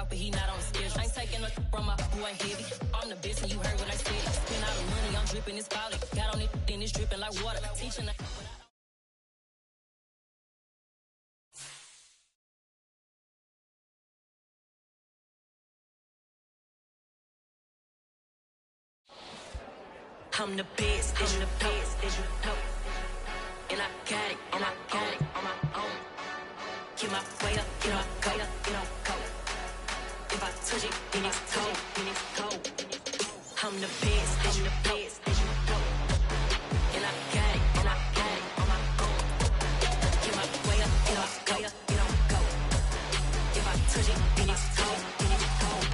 talk, but he not on the skills. I ain't taking no from my boy heavy. I'm the best, and you heard what I said. Spend all the money, I'm dripping, it's falling. Got on it, then it's dripping like water. Teaching the I'm the best, I'm the best, and I got it, and I got it on my own. Get my way up, get my go, get my go. If I touch it, then it's cold, then it's cold. I'm the best, I'm the best, and I got it, and I got it on my own. Get my way up, get my go, get my go. If I touch it, then it's cold, then it's cold.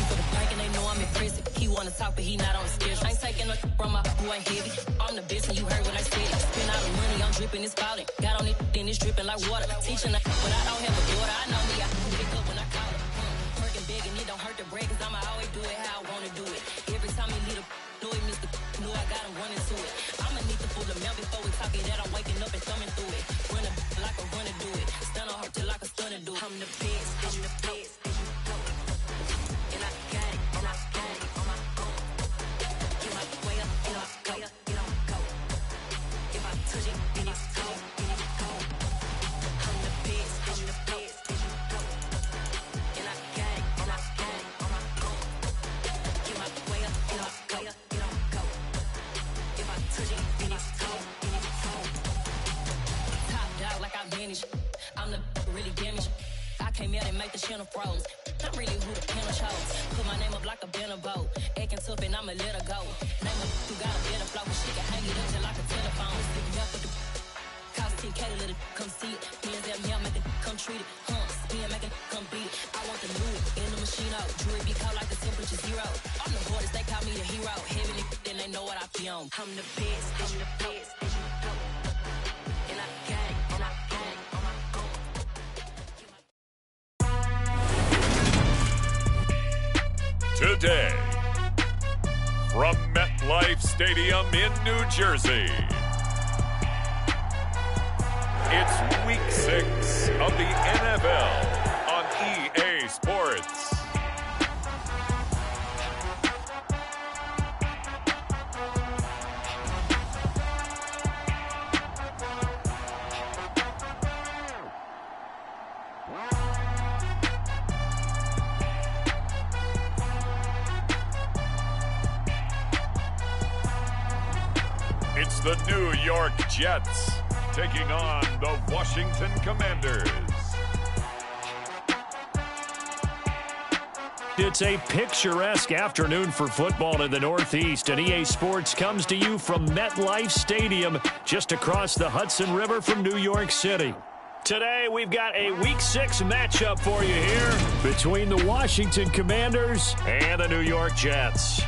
For the break and they know I'm impressive. He wanna talk, but he not on the skills. I ain't taking no from my boy heavy. I'm the best, and you heard what I said. Spend all the money, I'm dripping, it's falling. Got on it, then it's dripping like water. Teaching the but I don't have a daughter. I know me, I can pick up when I call it. Working big and it don't hurt to break, cause I'ma always do it how I wanna do it. Every time he lead a know it, Mr. Know I got him running to it. I'ma need the full amount before we talk it that I'm waking up and thumbing through it. Running like a runner do it. Stun on her till like a stunner do it. I'm the best, I'm the best. And I got it, and I got it on my own. Get my way up, get my go, get my go. If I touch it, then it's cold, then it's cold. I'm the best, I'm the best. And I got it, and I got it on my own. Get my way up, get my go, get my go. If I touch it, then it's cold, then it's cold. Top dog like I vanished. I'm the really damaged. I came out and make the channel froze. I'm really who the panel chose. Put my name up like a banner boat. Acting tough and I'ma let her go. Name her who got a better flow. She can hang it up till like a telephone. Stick me up with the cost 10K to let it come see it. Hands at me, I make it come treat it. Spin, make it come beat it. I want the new in the machine out. Jewelry be cold like the temperature zero. I'm the hardest, they call me the hero. Heavy then they know what I be on. I'm the best, I'm the best. And I got it, and I got it on my own. Today, from MetLife Stadium in New Jersey, it's Week 6 of the NFL on EA Sports. It's the New York Jets taking on the Washington Commanders. It's a picturesque afternoon for football in the Northeast, and EA Sports comes to you from MetLife Stadium, just across the Hudson River from New York City. Today, we've got a Week 6 matchup for you here between the Washington Commanders and the New York Jets.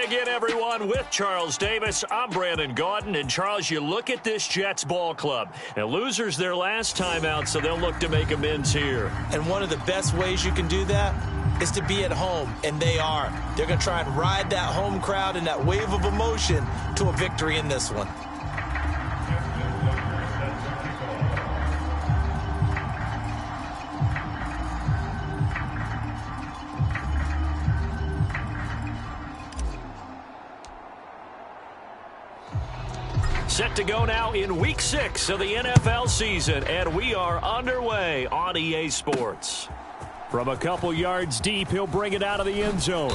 Again, everyone, with Charles Davis, I'm Brandon Gaudin. And, Charles, you look at this Jets ball club. And losers their last time out, so they'll look to make amends here. And one of the best ways you can do that is to be at home, and they are. They're going to try and ride that home crowd and that wave of emotion to a victory in this one. Set to go now in Week 6 of the NFL season, and we are underway on EA Sports. From a couple yards deep, he'll bring it out of the end zone.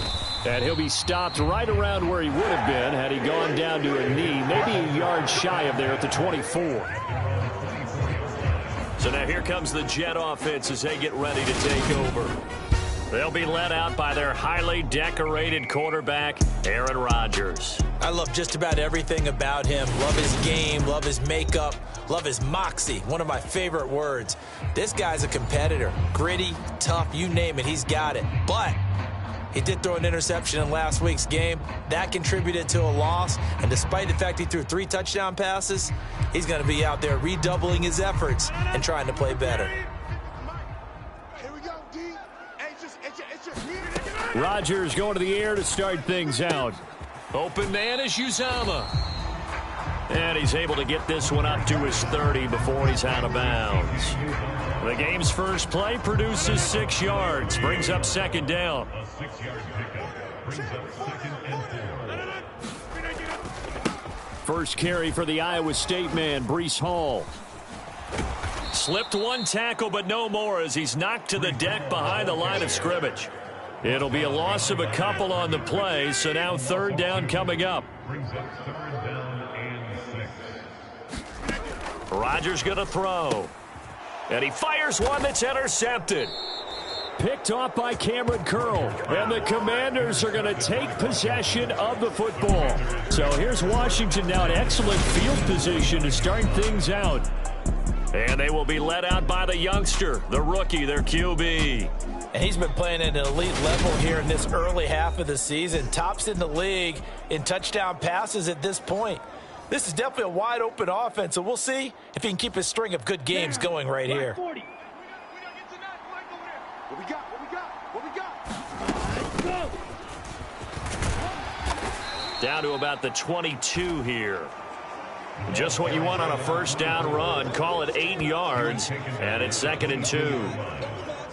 And he'll be stopped right around where he would have been had he gone down to a knee, maybe a yard shy of there at the 24. So now here comes the Jet offense as they get ready to take over. They'll be led out by their highly decorated quarterback, Aaron Rodgers. I love just about everything about him. Love his game, love his makeup, love his moxie, one of my favorite words. This guy's a competitor. Gritty, tough, you name it, he's got it. But he did throw an interception in last week's game. That contributed to a loss. And despite the fact he threw 3 touchdown passes, he's going to be out there redoubling his efforts and trying to play better. Here we go, D. Hey, it's just Rodgers going to the air to start things out. Open man is Uzomah. And he's able to get this one up to his 30 before he's out of bounds. The game's first play produces 6 yards. Brings up second down. First carry for the Iowa State man, Breece Hall. Slipped one tackle, but no more as he's knocked to the deck behind the line of scrimmage. It'll be a loss of a couple on the play, so now third down coming up. Rodgers going to throw. And he fires one that's intercepted. Picked off by Cameron Curl. And the Commanders are going to take possession of the football. So here's Washington now in excellent field position to start things out. And they will be led out by the youngster, the rookie, their QB. And he's been playing at an elite level here in this early half of the season. Tops in the league in touchdown passes at this point. This is definitely a wide-open offense, so we'll see if he can keep his string of good games going right here. What we got? Down to about the 22 here. Just what you want on a first down run. Call it 8 yards, and it's 2nd and 2.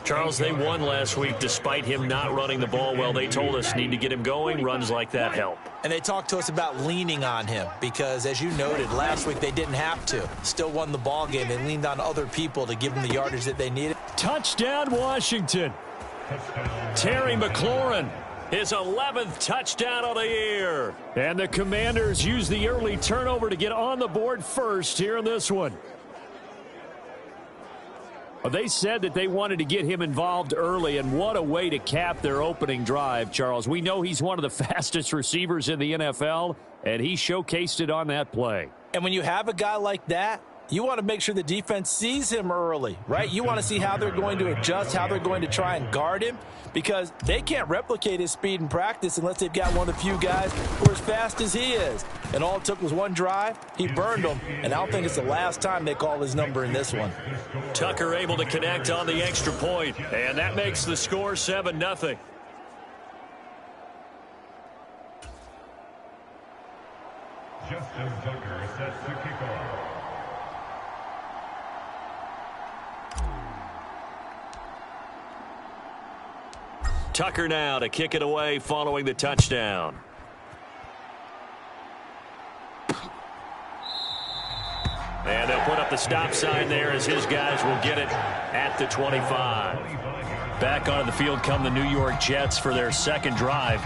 Charles, they won last week despite him not running the ball well. They told us need to get him going. Runs like that help. And they talked to us about leaning on him because, as you noted, last week they didn't have to. Still won the ball game. They leaned on other people to give them the yardage that they needed. Touchdown, Washington. Terry McLaurin, his 11th touchdown of the year. And the Commanders use the early turnover to get on the board first here in this one. They said that they wanted to get him involved early, and what a way to cap their opening drive, Charles. We know he's one of the fastest receivers in the NFL, and he showcased it on that play. And when you have a guy like that, you want to make sure the defense sees him early, right? You want to see how they're going to adjust, how they're going to try and guard him, because they can't replicate his speed in practice unless they've got one of the few guys who are as fast as he is. And all it took was one drive. He burned them, and I don't think it's the last time they call his number in this one. Tucker able to connect on the extra point, and that makes the score 7-0. Justin Tucker sets the kickoff. Tucker now to kick it away following the touchdown. And they'll put up the stop sign there as his guys will get it at the 25. Back onto the field come the New York Jets for their second drive.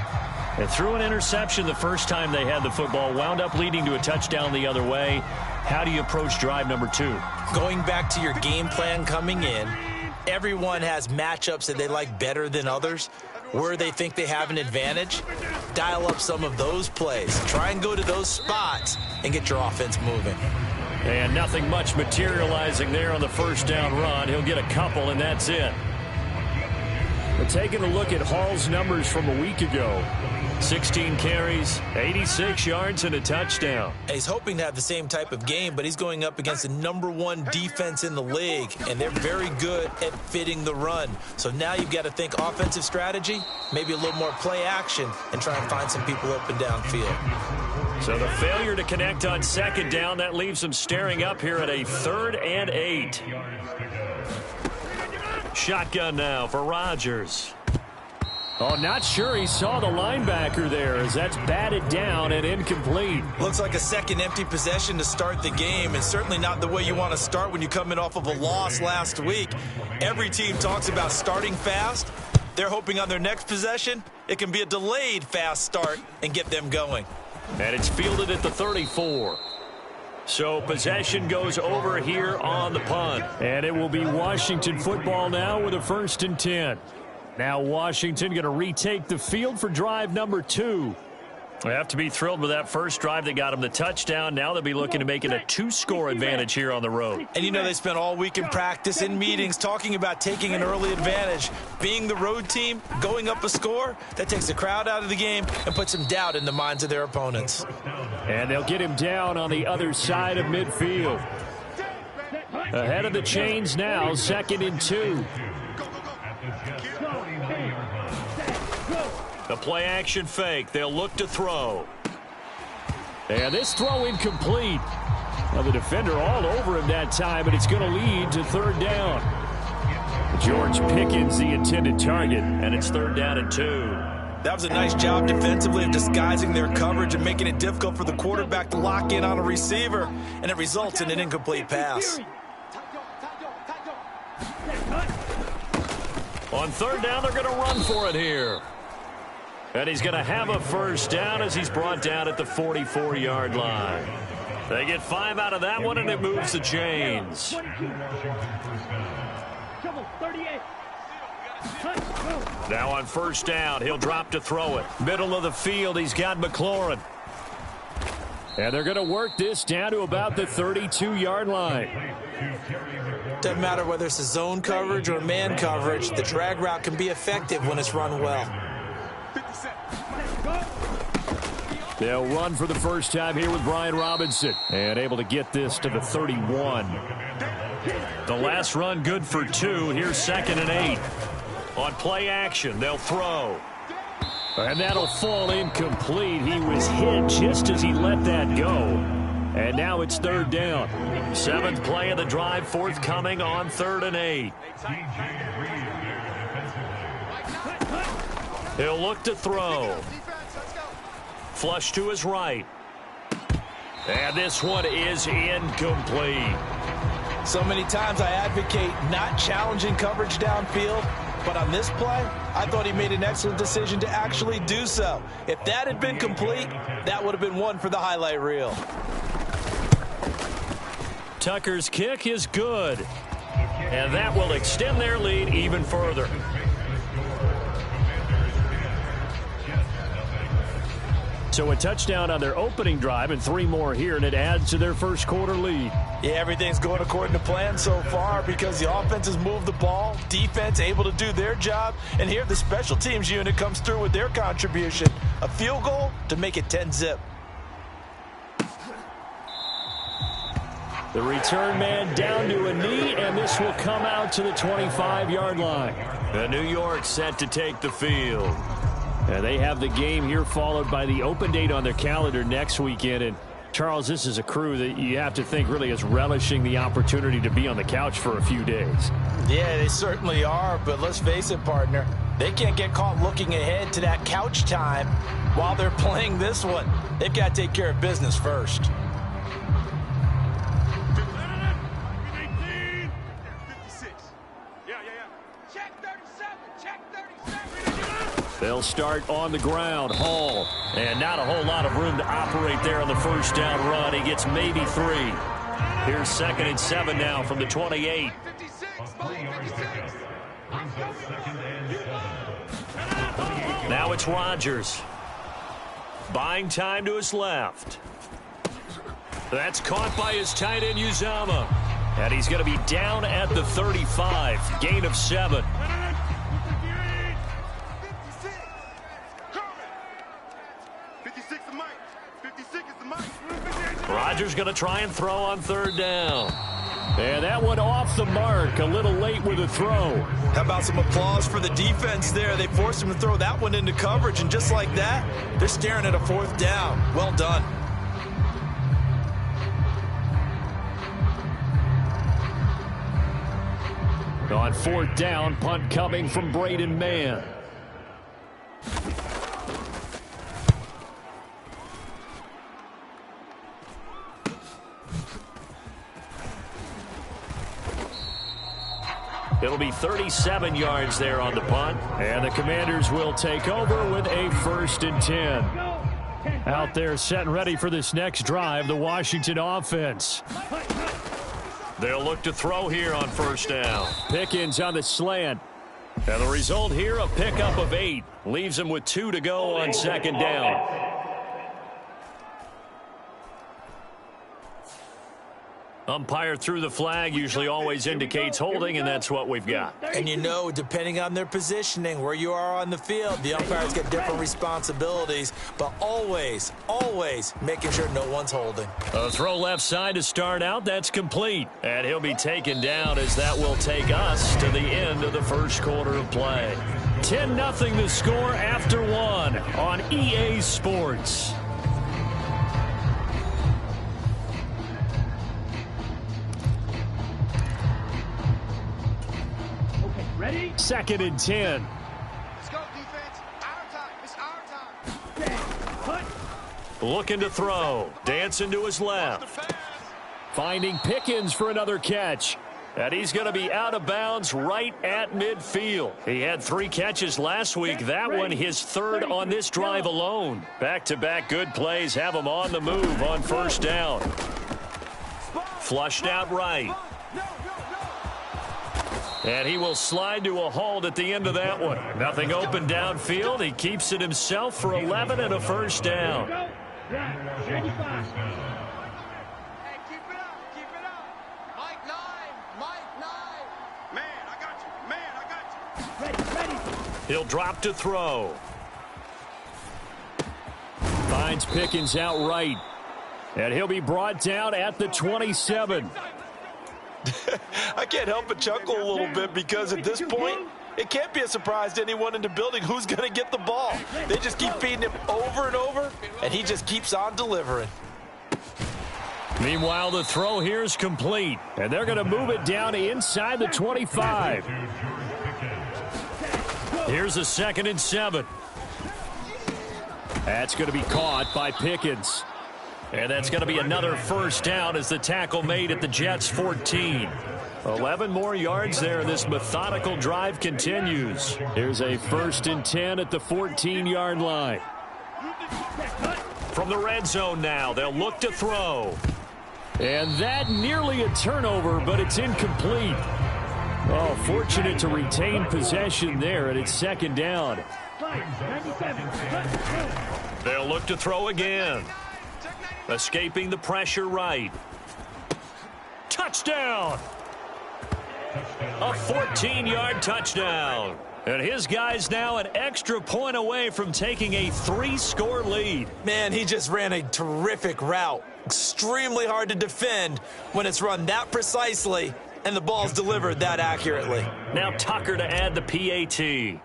And threw an interception the first time they had the football, wound up leading to a touchdown the other way. How do you approach drive number 2? Going back to your game plan coming in, everyone has matchups that they like better than others. Where they think they have an advantage, dial up some of those plays. Try and go to those spots and get your offense moving. And nothing much materializing there on the first down run. He'll get a couple, and that's it. But taking a look at Hall's numbers from a week ago, 16 carries, 86 yards, and a touchdown. He's hoping to have the same type of game, but he's going up against the #1 defense in the league, and they're very good at fitting the run. So now you've got to think offensive strategy, maybe a little more play action, and try and find some people open downfield. So the failure to connect on second down, that leaves them staring up here at a 3rd and 8. Shotgun now for Rodgers. Oh, not sure he saw the linebacker there as that's batted down and incomplete. Looks like a second empty possession to start the game, and certainly not the way you want to start when you're coming off of a loss last week. Every team talks about starting fast. They're hoping on their next possession it can be a delayed fast start and get them going. And it's fielded at the 34. So possession goes over here on the punt. And it will be Washington football now with a 1st and 10. Now Washington going to retake the field for drive number 2. They have to be thrilled with that first drive that got them the touchdown. Now they'll be looking to make it a 2-score advantage here on the road. And you know they spent all week in practice, in meetings, talking about taking an early advantage. Being the road team, going up a score, that takes the crowd out of the game and puts some doubt in the minds of their opponents. And they'll get him down on the other side of midfield. Ahead of the chains now, 2nd and 2. The play action fake. They'll look to throw. And this throw incomplete. Well, the defender all over him that time, but it's going to lead to third down. George Pickens, the intended target, and it's third down and 2. That was a nice job defensively of disguising their coverage and making it difficult for the quarterback to lock in on a receiver, and it results in an incomplete pass. On third down, they're going to run for it here. And he's going to have a first down as he's brought down at the 44-yard line. They get 5 out of that one, and it moves the chains. Now on first down, he'll drop to throw it. Middle of the field, he's got McLaurin. And they're going to work this down to about the 32-yard line. Doesn't matter whether it's a zone coverage or man coverage, the drag route can be effective when it's run well. They'll run for the first time here with Brian Robinson. And able to get this to the 31. The last run good for 2. Here's 2nd and 8. On play action, they'll throw. And that'll fall incomplete. He was hit just as he let that go. And now it's third down. 7th play of the drive, forthcoming on 3rd and 8. He'll look to throw. Flush to his right. And this one is incomplete. So many times I advocate not challenging coverage downfield, but on this play, I thought he made an excellent decision to actually do so. If that had been complete, that would have been one for the highlight reel. Tucker's kick is good. And that will extend their lead even further. So a touchdown on their opening drive and 3 more here, and it adds to their first quarter lead. Yeah, everything's going according to plan so far because the offense has moved the ball, defense able to do their job, and here the special teams unit comes through with their contribution. A field goal to make it 10-zip. The return man down to a knee, and this will come out to the 25-yard line. And New York set to take the field. And they have the game here followed by the open date on their calendar next weekend. And, Charles, this is a crew that you have to think really is relishing the opportunity to be on the couch for a few days. Yeah, they certainly are, but let's face it, partner. They can't get caught looking ahead to that couch time while they're playing this one. They've got to take care of business first. They'll start on the ground. Hall. And not a whole lot of room to operate there on the first down run. He gets maybe 3. Here's 2nd and 7 now from the 28. Now it's Rodgers. Buying time to his left. That's caught by his tight end, Uzama. And he's going to be down at the 35. Gain of 7. Rodgers going to try and throw on third down. And that one off the mark. A little late with a throw. How about some applause for the defense there? They forced him to throw that one into coverage, and just like that, they're staring at a 4th down. Well done. On 4th down, punt coming from Braden Mann. It'll be 37 yards there on the punt. And the Commanders will take over with a 1st and 10. Out there set and ready for this next drive, the Washington offense. They'll look to throw here on first down. Pickens on the slant. And the result here, a pickup of 8. Leaves him with 2 to go on 2nd down. Umpire threw the flag, usually always indicates holding, and that's what we've got. And you know, depending on their positioning, where you are on the field, the umpires get different responsibilities, but always, always making sure no one's holding. A throw left side to start out, that's complete. And he'll be taken down as that will take us to the end of the first quarter of play. 10-0 the score after one on EA Sports. Ready? 2nd and 10. Let's go, defense. Our time. It's our time. Looking to throw. Dancing to his left. Finding Pickens for another catch. And he's going to be out of bounds right at midfield. He had 3 catches last week. That one his 3rd on this drive alone. Back-to-back good plays have him on the move on first down. Flushed out right. And he will slide to a halt at the end of that one. Nothing open downfield. He keeps it himself for 11 and a first down. Hey, keep it up. Keep it up. Mike 9. Mike 9. Man, I got you. Man, I got you. He'll drop to throw. Finds Pickens out right. And he'll be brought down at the 27. I can't help but chuckle a little bit because at this point, it can't be a surprise to anyone in the building who's going to get the ball. They just keep feeding him over and over, and he just keeps on delivering. Meanwhile, the throw here is complete, and they're going to move it down to inside the 25. Here's a 2nd and 7. That's going to be caught by Pickens. And that's going to be another first down as the tackle made at the Jets' 14. 11 more yards there. This methodical drive continues. Here's a 1st and 10 at the 14-yard line. From the red zone now, they'll look to throw. And that nearly a turnover, but it's incomplete. Oh, fortunate to retain possession there, and it's 2nd down. They'll look to throw again. Escaping the pressure right. Touchdown! A 14-yard touchdown. And his guy's now an extra point away from taking a 3-score lead. Man, he just ran a terrific route. Extremely hard to defend when it's run that precisely and the ball's delivered that accurately. Now Tucker to add the PAT.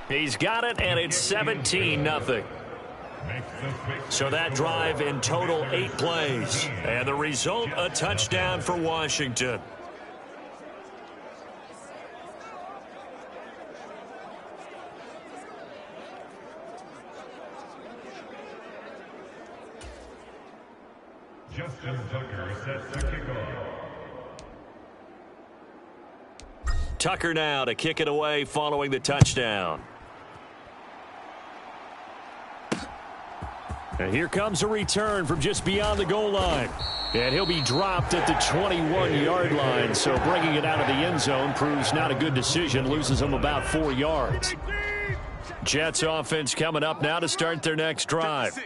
He's got it, and it's 17-0. So that drive in total 8 plays. And the result, a touchdown for Washington. Justin Tucker sets the kickoff. Tucker now to kick it away following the touchdown. And here comes a return from just beyond the goal line. And he'll be dropped at the 21-yard line. So bringing it out of the end zone proves not a good decision. Loses him about 4 yards. Jets offense coming up now to start their next drive.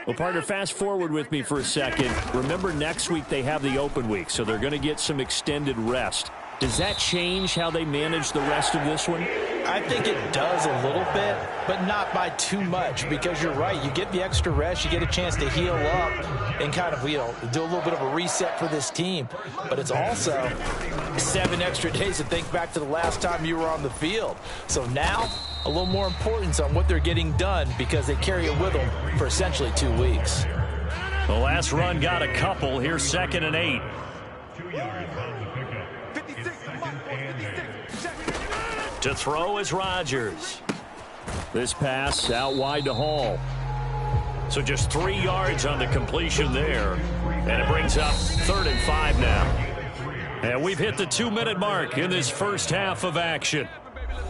Well, partner, fast forward with me for a second. Remember, next week they have the open week, so they're going to get some extended rest. Does that change how they manage the rest of this one? I think it does a little bit, but not by too much, because you're right. You get the extra rest, you get a chance to heal up and kind of, do a little bit of a reset for this team. But it's also 7 extra days to think back to the last time you were on the field. So now, a little more importance on what they're getting done because they carry it with them for essentially 2 weeks. The last run got a couple. Here's 2nd and 8. 2 yards on the pickup. 56. To throw is Rodgers. This pass out wide to Hall. So just 3 yards on the completion there. And it brings up 3rd and 5 now. And we've hit the 2-minute mark in this first half of action.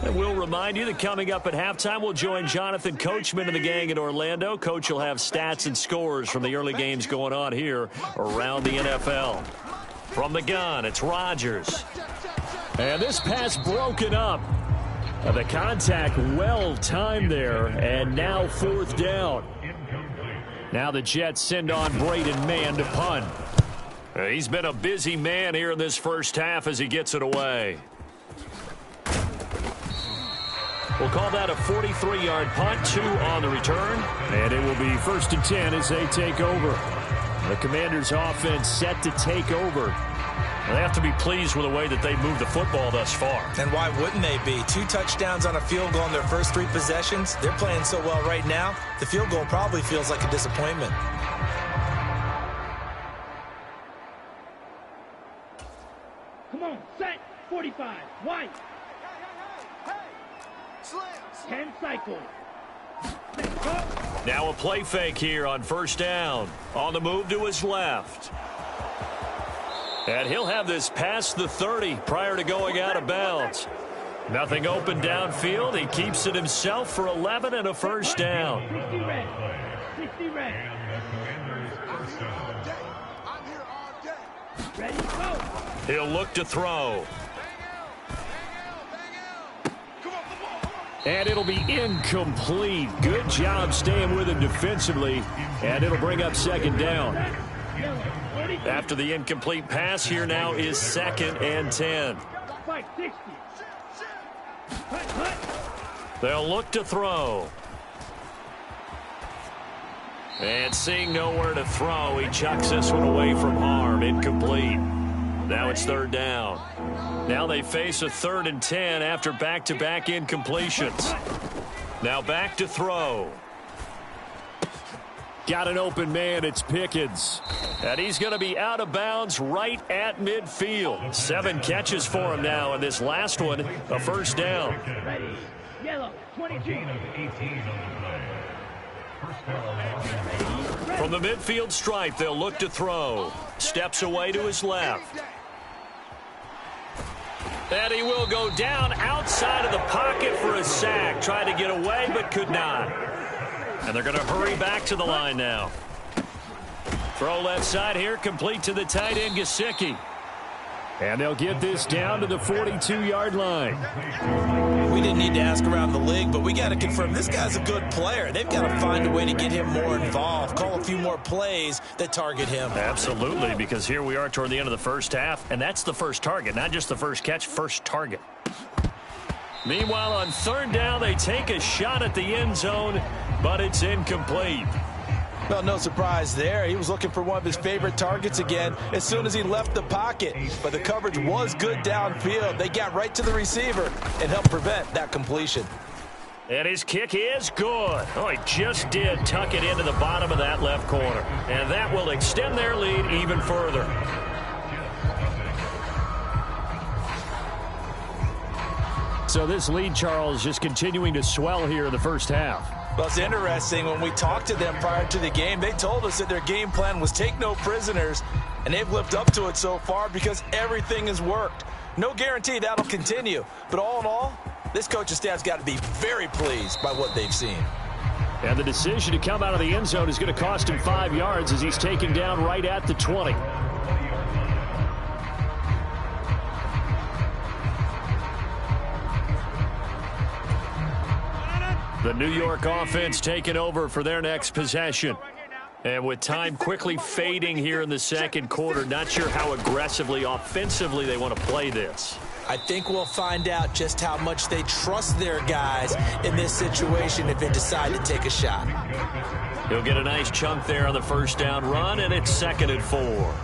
And we'll remind you that coming up at halftime, we'll join Jonathan Coachman and the gang in Orlando. Coach will have stats and scores from the early games going on here around the NFL. From the gun, it's Rodgers. And this pass broken up. The contact well timed there, and now 4th down. Now the Jets send on Braden Mann to punt. He's been a busy man here in this first half as he gets it away. We'll call that a 43-yard punt, 2 on the return. And it will be 1st and 10 as they take over. The Commanders' offense set to take over. They have to be pleased with the way that they moved the football thus far. And why wouldn't they be? 2 touchdowns on a field goal in their first 3 possessions. They're playing so well right now, the field goal probably feels like a disappointment. Come on, set, 45, white. Hey, Slim. 10 cycles. Now a play fake here on 1st down. On the move to his left. And he'll have this past the 30 prior to going out of bounds. Nothing open downfield. He keeps it himself for 11 and a 1st down. 60 red. 60 red. I'm here all day. Ready, go. He'll look to throw. And it'll be incomplete. Good job staying with him defensively. And it'll bring up 2nd down. After the incomplete pass, here now is 2nd and 10. They'll look to throw. And seeing nowhere to throw, he chucks this one away from harm. Incomplete. Now it's 3rd down. Now they face a 3rd and 10 after back-to-back incompletions. Now back to throw. Got an open man. It's Pickens. And he's going to be out of bounds right at midfield. 7 catches for him now, and this last one, a 1st down. Ready, yellow, 22. From the midfield stripe, they'll look to throw. Steps away to his left. And he will go down outside of the pocket for a sack. Tried to get away, but could not. And they're going to hurry back to the line now. Throw left side here, complete to the tight end, Gesicki. And they'll get this down to the 42-yard line. We didn't need to ask around the league, but we got to confirm this guy's a good player. They've got to find a way to get him more involved, call a few more plays that target him. Absolutely, because here we are toward the end of the first half, and that's the first target, not just the first catch, first target. Meanwhile, on 3rd down, they take a shot at the end zone, but it's incomplete. Well, no surprise there. He was looking for one of his favorite targets again as soon as he left the pocket. But the coverage was good downfield. They got right to the receiver and helped prevent that completion. And his kick is good. Oh, he just did tuck it into the bottom of that left corner. And that will extend their lead even further. So this lead, Charles, just continuing to swell here in the first half. Well, it's interesting. When we talked to them prior to the game, they told us that their game plan was take no prisoners, and they've lived up to it so far because everything has worked. No guarantee that'll continue, but all in all, this coaching staff's got to be very pleased by what they've seen. And the decision to come out of the end zone is going to cost him 5 yards as he's taken down right at the 20. The New York offense taking over for their next possession. And with time quickly fading here in the second quarter, not sure how aggressively, offensively they want to play this. I think we'll find out just how much they trust their guys in this situation if they decide to take a shot. He'll get a nice chunk there on the 1st down run, and it's 2nd and 4.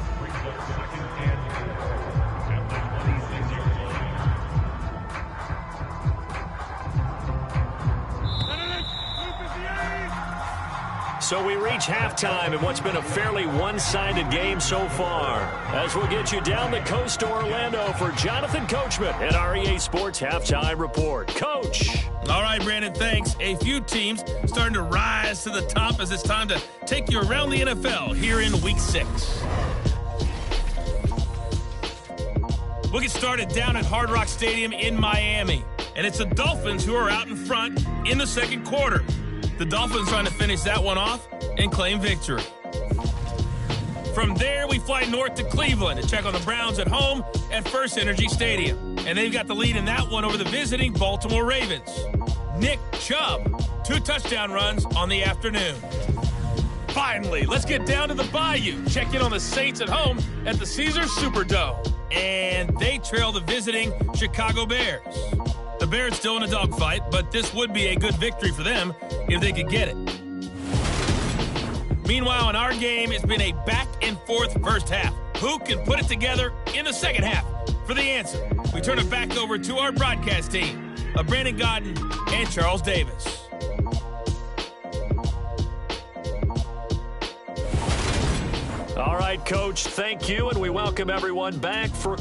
So we reach halftime in what's been a fairly one-sided game so far. As we'll get you down the coast to Orlando for Jonathan Coachman at our EA Sports Halftime Report. Coach. All right, Brandon, thanks. A few teams starting to rise to the top as it's time to take you around the NFL here in Week 6. We'll get started down at Hard Rock Stadium in Miami. And it's the Dolphins who are out in front in the second quarter. The Dolphins trying to finish that one off and claim victory. From there, we fly north to Cleveland to check on the Browns at home at First Energy Stadium. And they've got the lead in that one over the visiting Baltimore Ravens. Nick Chubb, 2 touchdown runs on the afternoon. Finally, let's get down to the Bayou. Check in on the Saints at home at the Caesars Superdome. And they trail the visiting Chicago Bears. The Bears still in a dogfight, but this would be a good victory for them if they could get it. Meanwhile, in our game, it's been a back-and-forth first half. Who can put it together in the second half? For the answer, we turn it back over to our broadcast team of Brandon Godden and Charles Davis. All right, Coach, thank you, and we welcome everyone back for